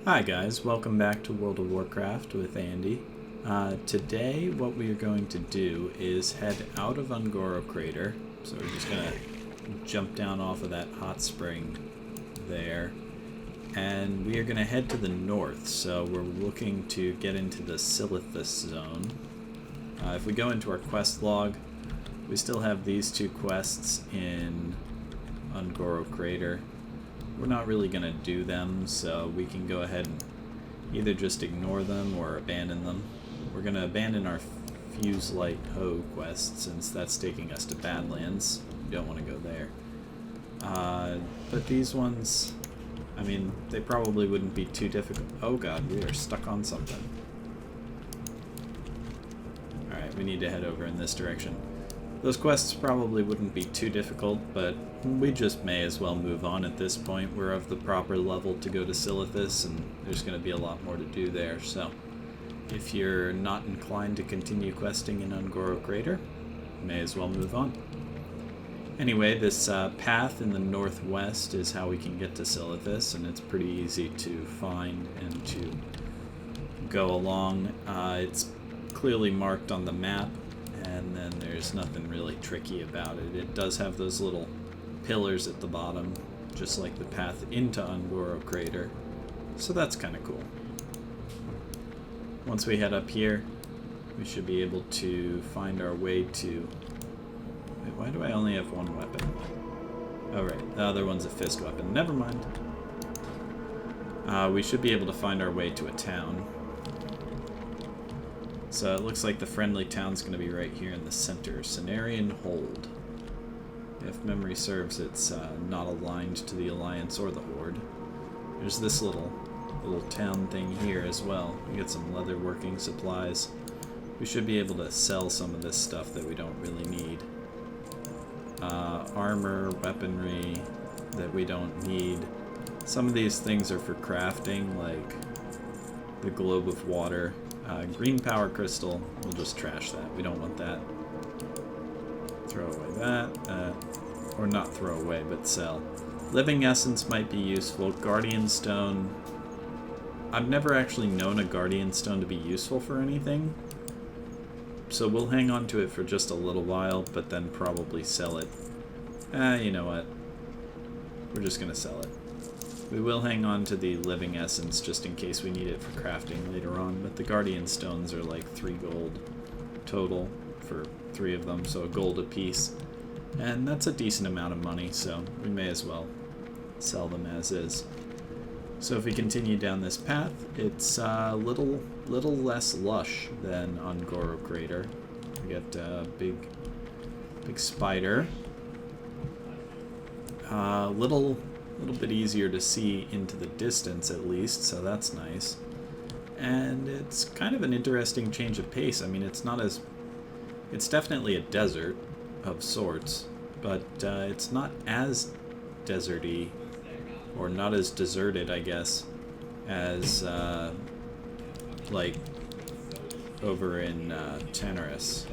Hi guys, welcome back to World of Warcraft with Andy. Today what we are going to do is head out of Ungoro Crater. So we're just going to jump down off of that hot spring there. And we are going to head to the north, so we're looking to get into the Silithus zone. If we go into our quest log, we still have these two quests in Ungoro Crater. We're not really going to do them, so we can go ahead and either just ignore them or abandon them. We're going to abandon our Fuse Light Hoe quest since that's taking us to Badlands. We don't want to go there. But these ones, I mean, they probably wouldn't be too difficult. Oh god, we are stuck on something. Alright, we need to head over in this direction. Those quests probably wouldn't be too difficult, but we just may as well move on at this point. We're of the proper level to go to Silithus, and there's going to be a lot more to do there, so if you're not inclined to continue questing in Ungoro Crater, may as well move on. Anyway, this path in the northwest is how we can get to Silithus, and it's pretty easy to find and to go along. It's clearly marked on the map, and then there's nothing really tricky about it. It does have those little pillars at the bottom, just like the path into Ungoro Crater, so that's kind of cool. Once we head up here, we should be able to find our way to... Wait, why do I only have one weapon? Oh right, the other one's a fist weapon. Never mind. We should be able to find our way to a town. So it looks like the friendly town's going to be right here in the center. Cenarian Hold. If memory serves, it's not aligned to the Alliance or the Horde. There's this little town thing here as well. We get some leather working supplies. We should be able to sell some of this stuff that we don't really need. Armor, weaponry that we don't need. Some of these things are for crafting, like the globe of water. Green power crystal, we'll just trash that. We don't want that. Throw away that. Or not throw away, but sell. Living essence might be useful. Guardian stone. I've never actually known a guardian stone to be useful for anything. So we'll hang on to it for just a little while, but then probably sell it. You know what? We're just going to sell it. We will hang on to the living essence just in case we need it for crafting later on, but the guardian stones are like 3 gold total for 3 of them, so a gold a piece. And that's a decent amount of money, so we may as well sell them as is. So if we continue down this path, it's a little less lush than Ungoro Crater. We get a big spider. Little bit easier to see into the distance at least, so that's nice. And it's kind of an interesting change of pace. I mean, it's definitely a desert of sorts, but it's not as deserty, or not as deserted, I guess, as like over in Tenorus.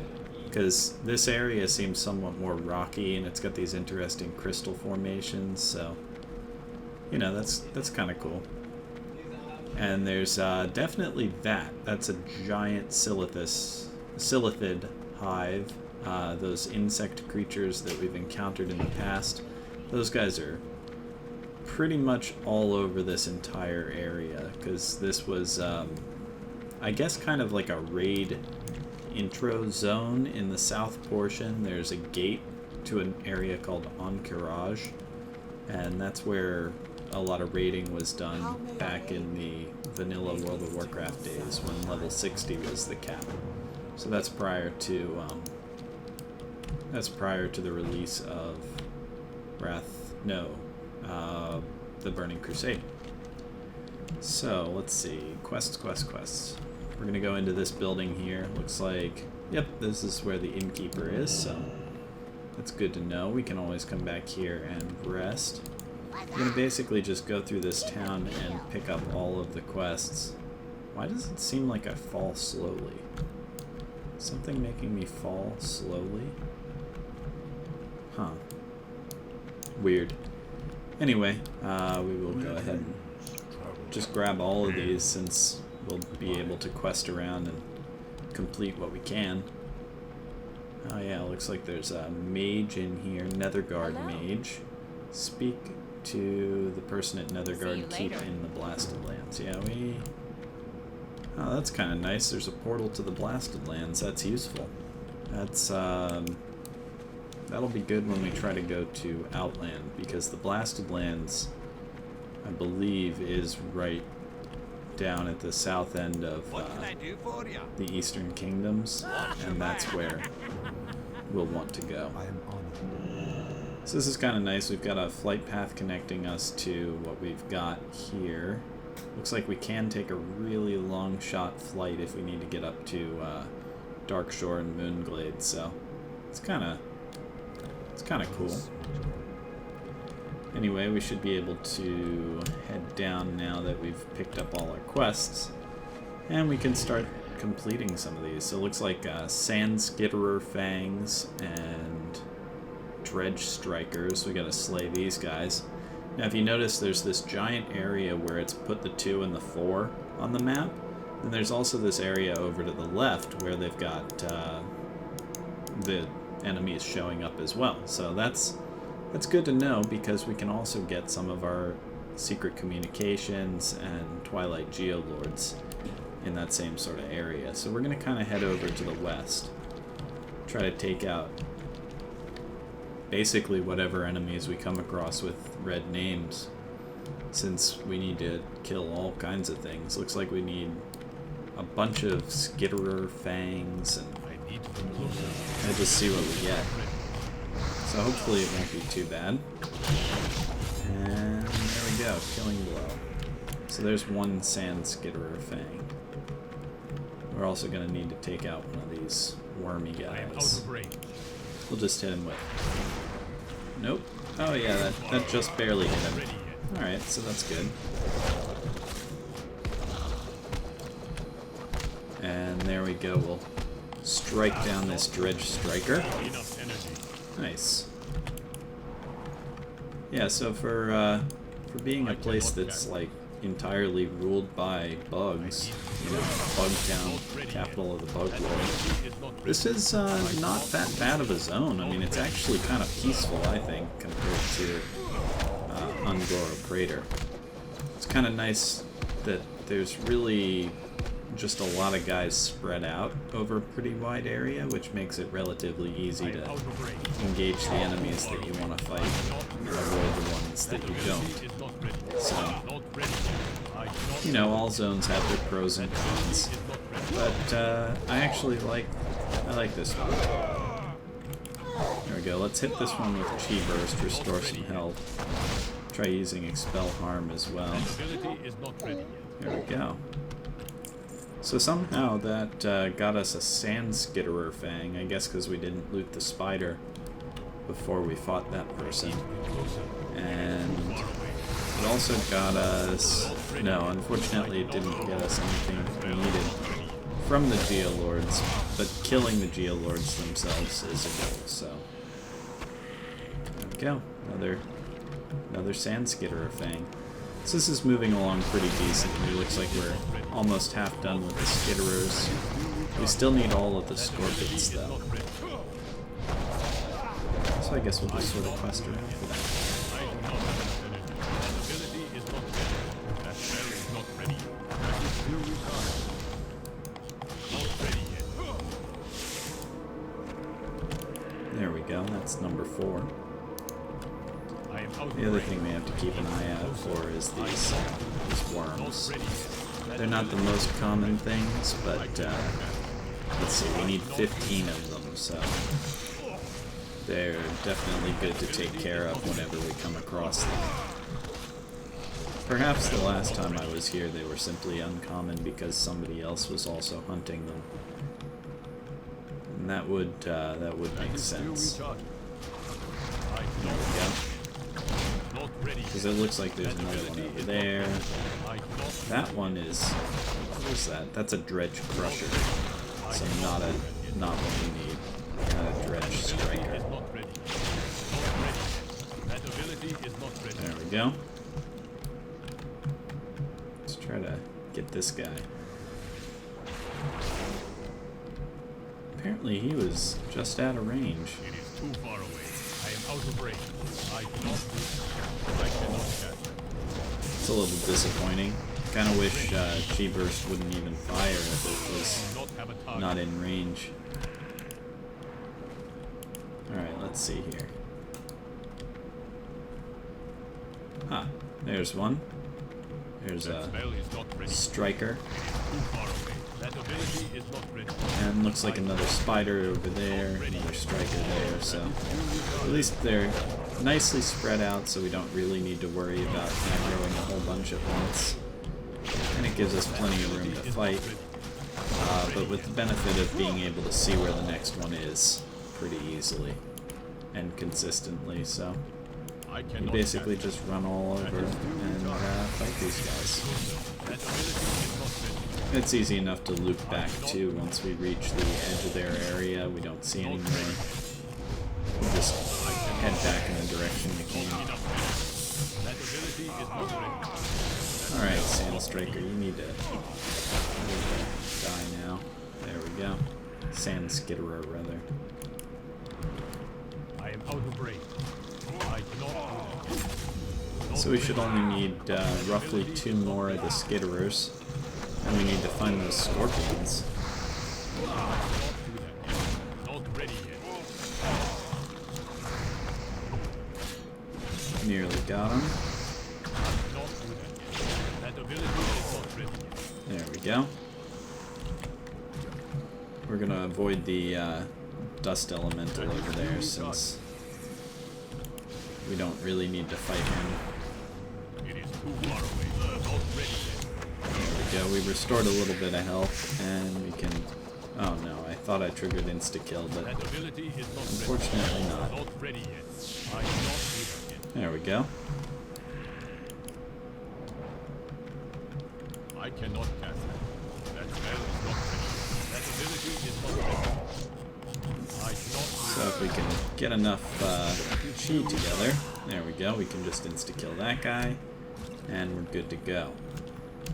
Because this area seems somewhat more rocky, and it's got these interesting crystal formations, so you know, that's kind of cool. And there's definitely that's a giant Silithid hive. Those insect creatures that we've encountered in the past, those guys are pretty much all over this entire area, because this was, I guess, kind of like a raid intro zone in the south portion. There's a gate to an area called Ankiraj, and that's where a lot of raiding was done back in the vanilla World of Warcraft days when level 60 was the cap. So that's prior to the release of the Burning Crusade. So let's see, quests. We're gonna go into this building here. Looks like, yep, this is where the innkeeper is, so that's good to know. We can always come back here and rest. We're going to basically just go through this town and pick up all of the quests. Why does it seem like I fall slowly? Something making me fall slowly? Huh. Weird. Anyway, we will go ahead and just grab all of these since we'll be able to quest around and complete what we can. Oh yeah, looks like there's a mage in here, Netherguard mage. Speak to the person at Netherguard Keep in the Blasted Lands. Yeah, we... Oh, that's kind of nice. There's a portal to the Blasted Lands. That's useful. That's, that'll be good when we try to go to Outland, because the Blasted Lands, I believe, is right down at the south end of the Eastern Kingdoms, and that's where we'll want to go. So this is kind of nice. We've got a flight path connecting us to what we've got here. Looks like we can take a really long shot flight if we need to get up to Darkshore and Moonglade, so it's kind of cool. Anyway, we should be able to head down now that we've picked up all our quests, and we can start completing some of these. So it looks like Sand Skitterer Fangs and Dredge Strikers. We gotta slay these guys. Now if you notice, there's this giant area where it's put the 2 and the 4 on the map, and there's also this area over to the left where they've got the enemies showing up as well. So that's good to know, because we can also get some of our secret communications and Twilight Geolords in that same sort of area. So we're going to kind of head over to the west, try to take out basically whatever enemies we come across with red names, since we need to kill all kinds of things. Looks like we need a bunch of Skitterer Fangs, and I just see what we get. So hopefully it won't be too bad. And there we go, killing blow. So there's one Sand Skitterer Fang. We're also going to need to take out one of these wormy guys. We'll just hit him with... Nope. Oh yeah, that just barely hit him. Alright, so that's good. And there we go, we'll strike down this Dredge Striker. Nice. Yeah, so for being a place that's like entirely ruled by bugs, you know, Bug Town, capital of the Bug Lord, this is not that bad of a zone. I mean, it's actually kind of peaceful, I think, compared to Ungoro Crater. It's kind of nice that there's really just a lot of guys spread out over a pretty wide area, which makes it relatively easy to engage the enemies that you want to fight and avoid the ones that you don't. So, you know, all zones have their pros and cons, but I like this one. There we go, let's hit this one with Chi Burst, restore some health. Try using Expel Harm as well. There we go. So somehow that got us a Sand Skitterer Fang, I guess because we didn't loot the spider before we fought that person. And it also got us... No, unfortunately it didn't get us anything we needed from the Geolords, but killing the Geolords themselves is a goal, so... There we go. Another Sand Skitterer Fang. So this is moving along pretty decently. Looks like we're almost half done with the Skitterers. We still need all of the Scorpions, though. So I guess we'll just sort of quest around for that. There we go, that's number 4. The other thing we have to keep an eye out for is these worms. They're not the most common things, but let's see, we need 15 of them, so they're definitely good to take care of whenever we come across them. Perhaps the last time I was here they were simply uncommon because somebody else was also hunting them. And that would make sense. There we go. Because it looks like there's another one over there. That one is... What is that? That's a Dredge Crusher. So not what we need. Not a Dredge Striker. There we go. Let's try to get this guy. Apparently he was just out of range. It is too far away. I am out of range. I cannot catch. It's a little disappointing. Kind of wish G-Burst wouldn't even fire if it was not in range. Alright, let's see here. Ah, there's one. There's a striker. And looks like another spider over there, another striker there, so at least they're nicely spread out so we don't really need to worry about aggroing a whole bunch at once. And it gives us plenty of room to fight, but with the benefit of being able to see where the next one is pretty easily and consistently, so you basically just run all over and fight these guys. It's easy enough to loop back too once we reach the edge of their area. We don't see any more. We'll just head back in the direction we came. Alright, Sand Striker, you need to die now. There we go. Sand Skitterer, rather. I am out of range. I cannot do that. So we should only need roughly 2 more of the Skitterers. And we need to find those Scorpions. Not ready yet. Nearly got him. That ability is not ready yet. There we go. We're gonna avoid the Dust Elemental over there since we don't really need to fight him. It is too far away. Not ready yet. There we go. We restored a little bit of health, and we can... Oh no, I thought I triggered insta-kill, but That ability is not unfortunately not. Not ready yet. I cannot do that yet. There we go. I cannot cast that. That spell is not ready. That ability is not ready. I cannot do So if we can get enough chi together, there we go, we can just insta-kill that guy, and we're good to go.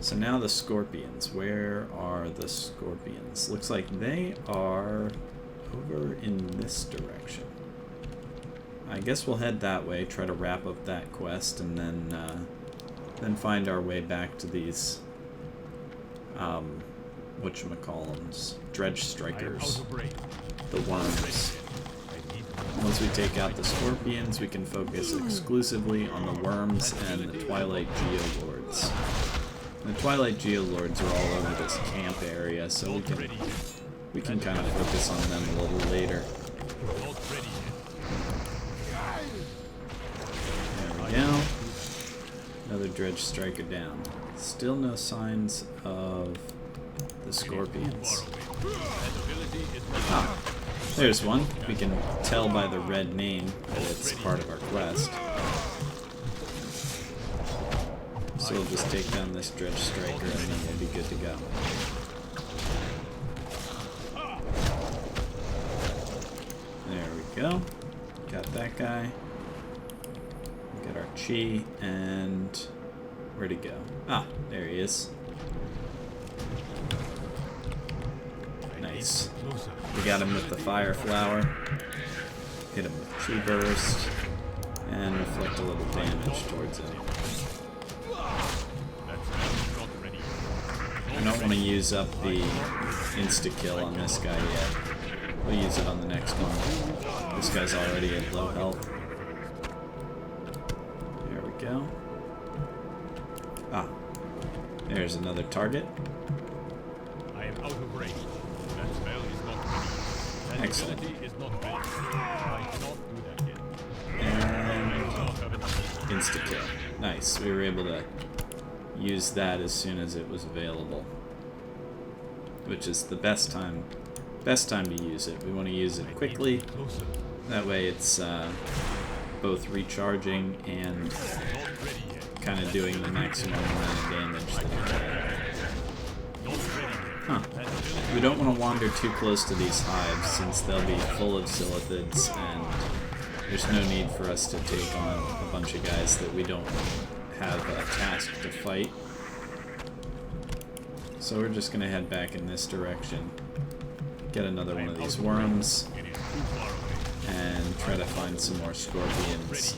So now the Scorpions. Where are the Scorpions? Looks like they are over in this direction. I guess we'll head that way, try to wrap up that quest, and then find our way back to these whatchamacallums, Dredge Strikers, the worms. Once we take out the Scorpions, we can focus exclusively on the worms and the Twilight Geolords. The Twilight Geolords are all over this camp area, so we can kind of focus on them a little later. There we go. Another Dredge Striker down. Still no signs of the Scorpions. Ah, there's one. We can tell by the red name that it's part of our quest. So we'll just take down this Dredge Striker and then we'll be good to go. There we go. Got that guy. Get our chi, and where'd he go? Ah, there he is. Nice. We got him with the Fire Flower. Hit him with Chi Burst, and inflict a little damage towards him. I don't want to use up the insta-kill on this guy yet. We'll use it on the next one. This guy's already at low health. There we go. Ah, there's another target. I am out of range. That spell is not ready. That Excellent. ability is not ready. I cannot do that yet. And insta-kill. Nice. We were able to use that as soon as it was available, which is the best time to use it. We want to use it quickly. That way it's both recharging and kind of doing the maximum amount of damage that it can. Huh. We don't want to wander too close to these hives since they'll be full of Silithids, and there's no need for us to take on a bunch of guys that we don't have a task to fight. So we're just gonna head back in this direction, get another one of these worms, and try to find some more scorpions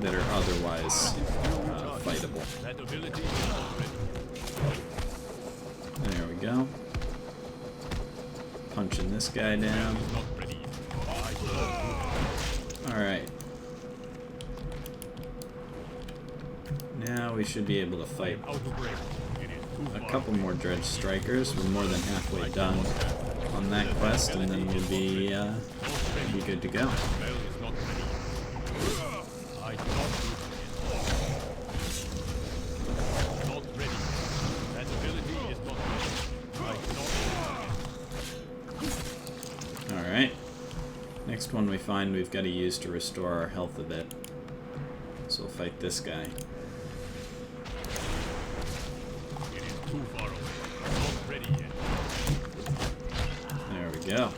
that are otherwise fightable. There we go. Punching this guy down. Alright. Now we should be able to fight a couple more Dredge Strikers. We're more than halfway done on that quest, and then we'll be good to go. Alright. Next one we find we've got to use to restore our health a bit. So we'll fight this guy. There we go.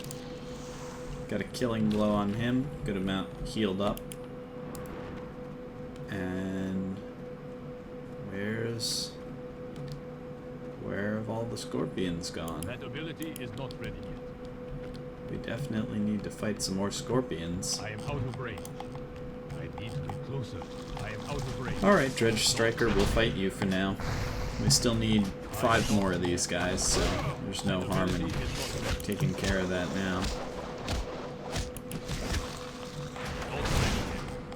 Got a killing blow on him. Good amount healed up. And where have all the scorpions gone? That ability is not ready yet. We definitely need to fight some more scorpions. I am out of range. I need to get closer. I am out of range. Alright, Dredge Striker, we'll fight you for now. We still need 5 more of these guys, so there's no harm in taking care of that now.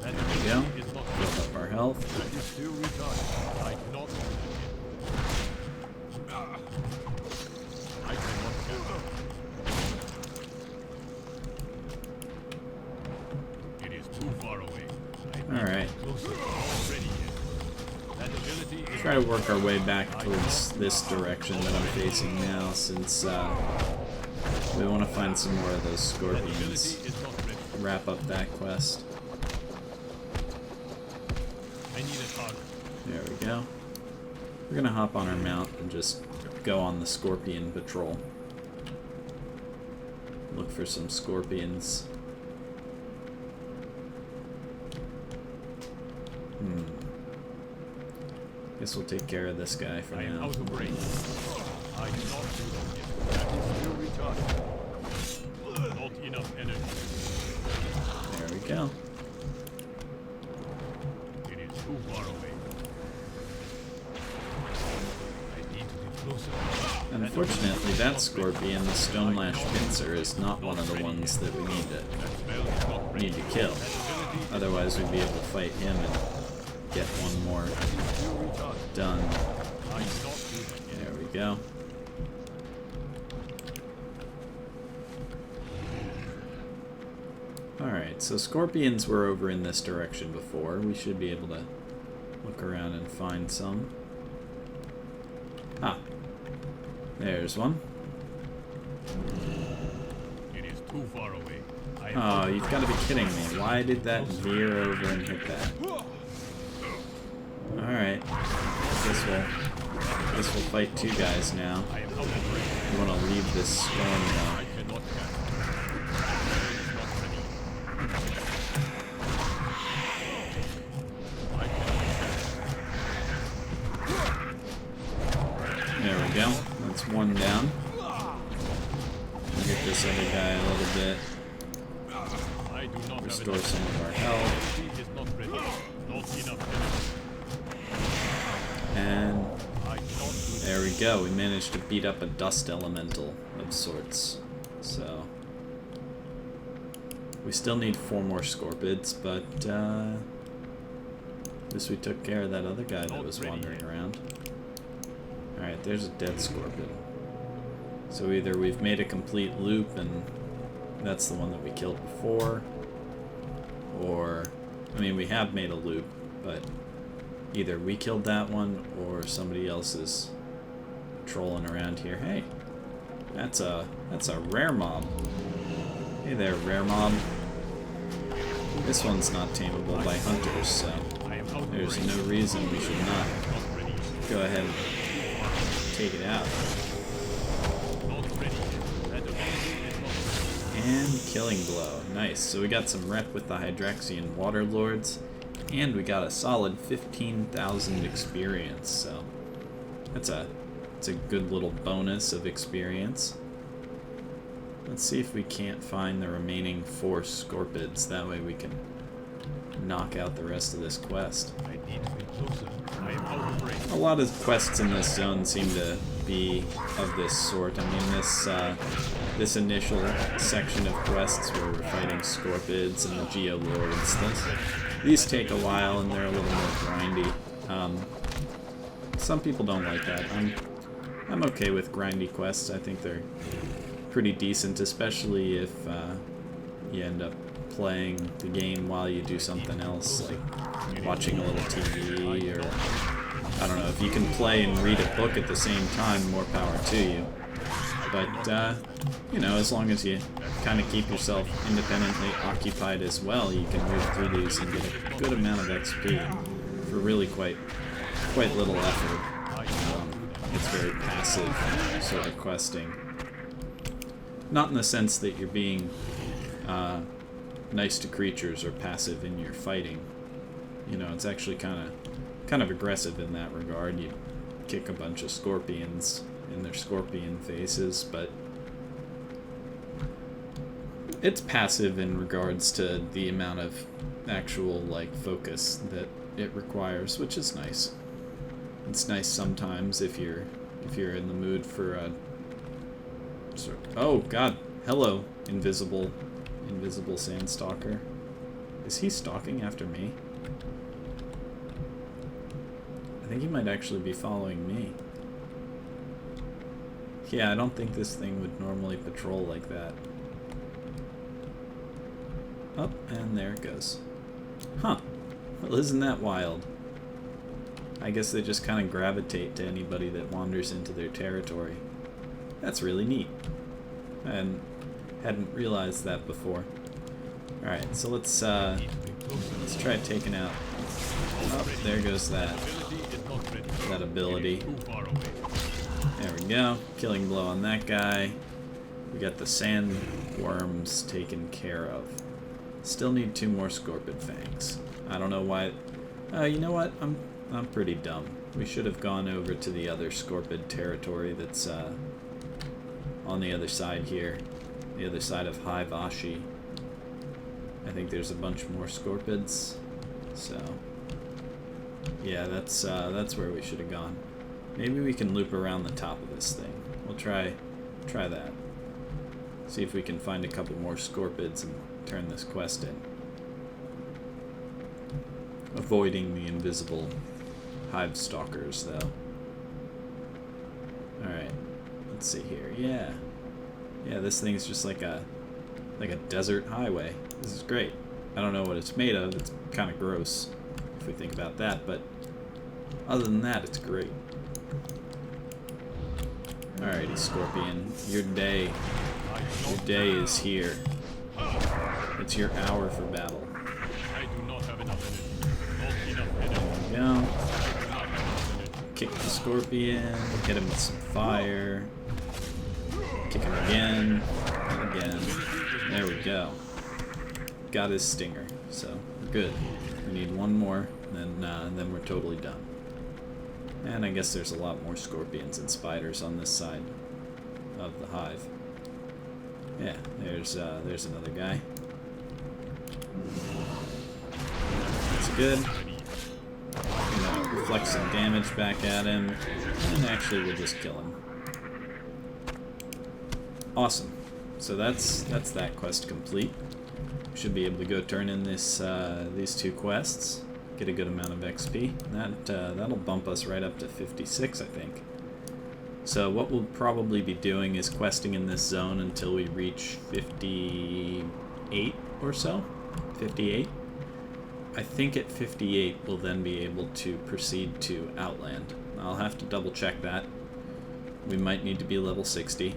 There we go. Build up our health. Alright. Try to work our way back towards this direction that I'm facing now, since we want to find some more of those scorpions. Wrap up that quest. There we go. We're gonna hop on our mount and just go on the scorpion patrol. Look for some scorpions. Guess we'll take care of this guy for now. Out of range. I cannot do that yet. That is still recharged. Not enough energy. There we go. It is too far away. I need to get closer. Unfortunately, that scorpion, the Stonelash Pincer, is not one of the ones that we need to kill. Otherwise, we'd be able to fight him and get one more done. There we go. Alright, so scorpions were over in this direction before. We should be able to look around and find some. Ah, there's one. It is too far away. Oh, you've got to be kidding me. Why did that veer over and hit that? Alright. Guess we'll fight 2 guys now. We want to leave this storm now. There we go. That's 1 down. We'll get this other guy a little bit. Restore some of our health. And there we go. We managed to beat up a dust elemental of sorts. So we still need 4 more scorpids, but at least we took care of that other guy that was wandering around. Alright, there's a dead scorpion. So either we've made a complete loop and that's the one that we killed before, or, I mean, we have made a loop, but either we killed that one or somebody else is trolling around here. Hey, that's a rare mob. Hey there, rare mob. This one's not tameable by hunters, so there's no reason we should not go ahead and take it out. And killing blow. Nice. So we got some rep with the Hydraxian Water Lords, and we got a solid 15,000 experience. So that's a It's a good little bonus of experience. Let's see if we can't find the remaining 4 Scorpids. That way we can knock out the rest of this quest. I need to be closer. I am out of range. A lot of quests in this zone seem to be of this sort. I mean, this initial section of quests where we're fighting Scorpids and the Geolords, these take a while and they're a little more grindy. Some people don't like that. I'm okay with grindy quests. I think they're pretty decent, especially if you end up playing the game while you do something else, like watching a little TV, or I don't know, if you can play and read a book at the same time, more power to you. But, you know, as long as you kind of keep yourself independently occupied as well, you can move through these and get a good amount of XP for really quite little effort. It's very passive sort of questing. Not in the sense that you're being nice to creatures or passive in your fighting. You know, it's actually kind of aggressive in that regard. You kick a bunch of scorpions in their scorpion faces, but it's passive in regards to the amount of actual like focus that it requires, which is nice. It's nice sometimes if you're in the mood for a oh god, hello, invisible Sandstalker. Is he stalking after me? I think he might actually be following me. Yeah, I don't think this thing would normally patrol like that. Oh, and there it goes. Huh. Well, isn't that wild? I guess they just kind of gravitate to anybody that wanders into their territory. That's really neat. I hadn't realized that before. Alright, so let's try taking out... Oh, there goes that ability. There we go. Killing blow on that guy. We got the sandworms taken care of. Still need 2 more Scorpid Fangs. I don't know why... you know what? I'm pretty dumb. We should have gone over to the other Scorpid territory that's on the other side here. The other side of High Vashi. I think there's a bunch more Scorpids. So... yeah, that's where we should have gone. Maybe we can loop around the top of this thing. We'll try that. See if we can find a couple more Scorpids and turn this quest in. Avoiding the invisible hive stalkers, though. Alright, let's see here. Yeah. Yeah, this thing's just like a desert highway. This is great. I don't know what it's made of. It's kind of gross if we think about that, but other than that, it's great. Alrighty, Scorpion. Your day is here. It's your hour for battle. I do not have enough energy. There we go. Kick the Scorpion. Hit him with some fire. Kick him again. And again. There we go. Got his stinger. So, we're good. We need 1 more, and then we're totally done. And I guess there's a lot more scorpions and spiders on this side of the hive. Yeah, there's another guy. That's good. I'm gonna reflect some damage back at him, and actually we'll just kill him. Awesome. So that's that quest complete. We should be able to go turn in these 2 quests. Get a good amount of XP. That'll bump us right up to 56, I think. So what we'll probably be doing is questing in this zone until we reach 58 or so. 58. I think at 58 we'll then be able to proceed to Outland. I'll have to double check that. We might need to be level 60,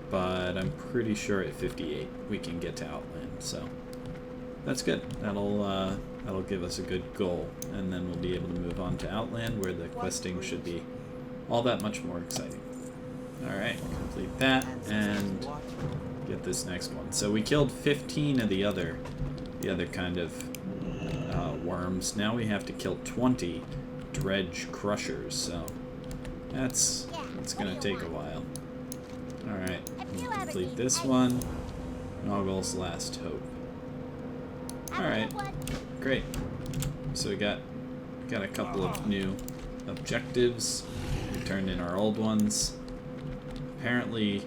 but I'm pretty sure at 58 we can get to Outland. So that's good. That'll give us a good goal, and then we'll be able to move on to Outland, where the questing should be all that much more exciting. Alright, complete that, and get this next one. So we killed 15 of the other kind of worms. Now we have to kill 20 dredge crushers, so that's It's gonna take a while. Alright, we'll complete this one. Noggle's Last Hope. Alright, great. So we got a couple of new objectives. We turned in our old ones. Apparently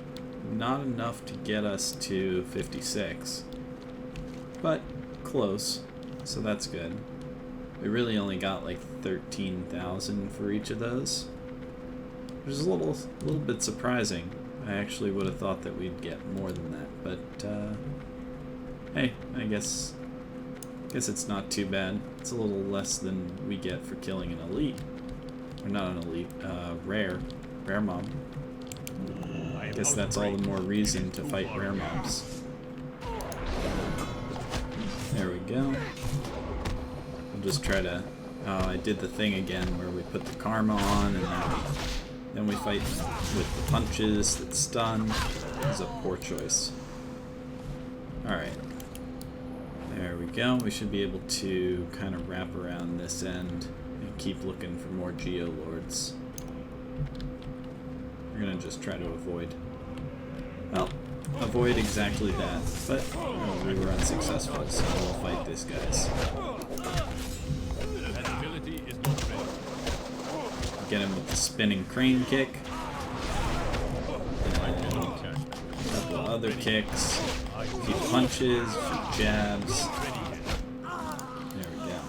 not enough to get us to 56. But close, so that's good. We really only got like 13,000 for each of those, which is a little bit surprising. I actually would have thought that we'd get more than that, but hey, I guess it's not too bad. It's a little less than we get for killing an elite, or not an elite, rare mob. I guess that's all the more reason to fight rare mobs. There we go. We'll just try to... Oh, I did the thing again where we put the karma on and then we fight with the punches that stun. It was a poor choice. Alright. There we go. We should be able to kind of wrap around this end and keep looking for more Geolords. We're going to just try to avoid... Well, avoid exactly that, but we were unsuccessful, so we'll fight this guys. Get him with the spinning crane kick. And a couple of other kicks. A few punches, a few jabs. There we go.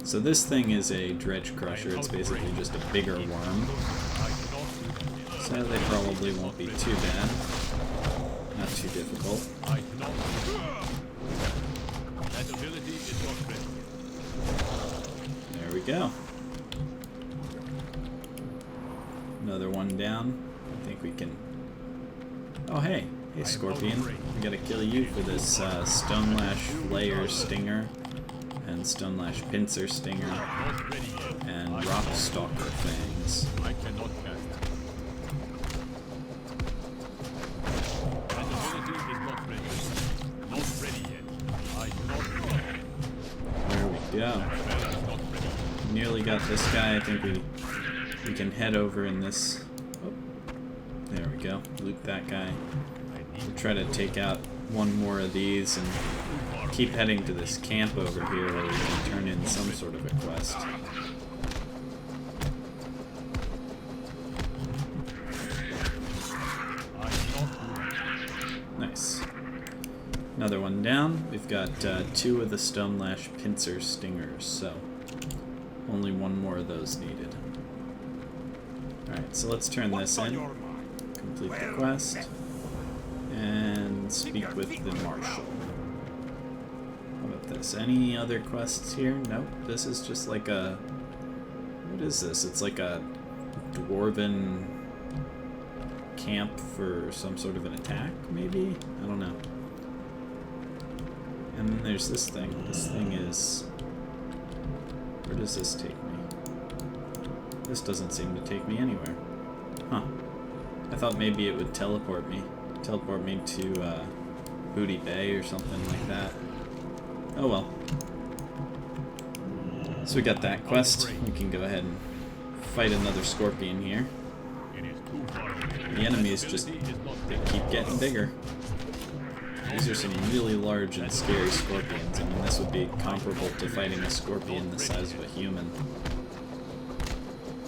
So this thing is a dredge crusher. It's basically just a bigger worm. So they probably won't be too bad. Not too difficult. There we go. Another one down. I think we can... Oh, hey. Hey, Scorpion. We gotta kill you for this Stonelash Flayer Stinger and Stonelash Pincer Stinger and Rockstalker Fangs. I cannot cast. Yeah. Nearly got this guy. I think we can head over in this. Oh, there we go. Loot that guy. We'll try to take out one more of these and keep heading to this camp over here where we can turn in some sort of a quest. Nice. Another one down. We've got 2 of the Stonelash Pincer Stingers, so only one more of those needed. Alright, so let's turn this in, complete the quest, and speak with the Marshal. How about this? Any other quests here? Nope, this is just like a... What is this? It's like a dwarven camp for some sort of an attack, maybe? I don't know. And then there's this thing. This thing is... Where does this take me? This doesn't seem to take me anywhere. Huh. I thought maybe it would teleport me. Teleport me to Booty Bay or something like that. Oh well. So we got that quest. We can go ahead and fight another scorpion here. The enemies just... they keep getting bigger. These are some really large and scary scorpions. I mean, this would be comparable to fighting a scorpion the size of a human.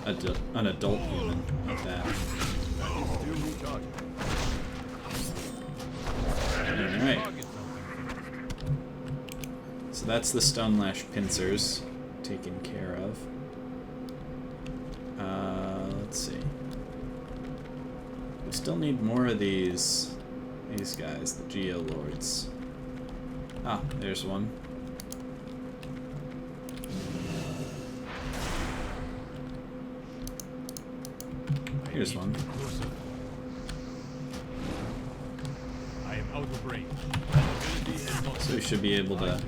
An adult human, like that. Alright. So that's the Stonelash Pincers taken care of. Let's see. We still need more of these guys, the Geolords. Ah, there's one. Here's one. I am out of range. So we should be able to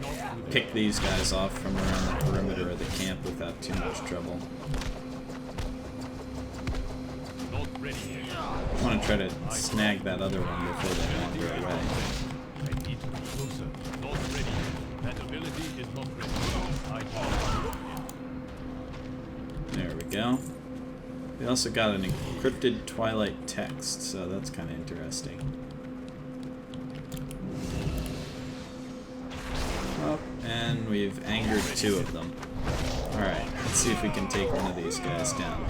pick these guys off from around the perimeter of the camp without too much trouble. I want to try to snag that other one before they wander away. I need to be closer. Not ready. That ability is not ready. There we go. We also got an encrypted Twilight text, so that's kind of interesting. Oh, and we've angered 2 of them. Alright, let's see if we can take one of these guys down.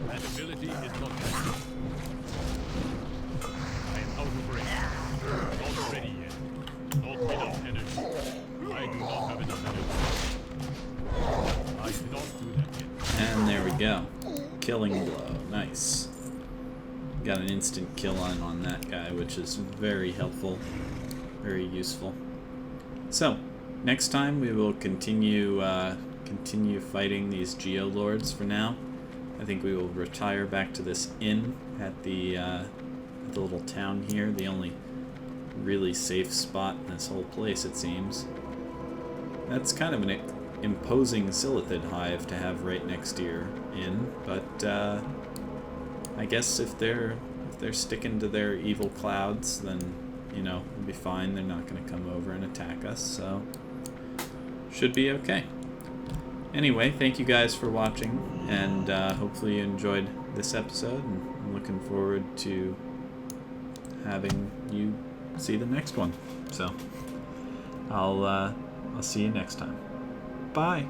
That ability is not ready. I am out of range. Not ready yet. Not enough energy. I do not have enough energy. I cannot do that yet. And there we go. Killing blow. Nice. Got an instant kill on that guy, which is very helpful. Very useful. So, next time we will continue fighting these geolords for now. I think we will retire back to this inn at the little town here, the only really safe spot in this whole place, it seems. That's kind of an imposing Silithid hive to have right next to your inn, but I guess if they're sticking to their evil clouds, then you know we'll be fine. They're not going to come over and attack us, so should be okay. Anyway, thank you guys for watching, and hopefully you enjoyed this episode, and I'm looking forward to having you see the next one. So I'll see you next time. Bye.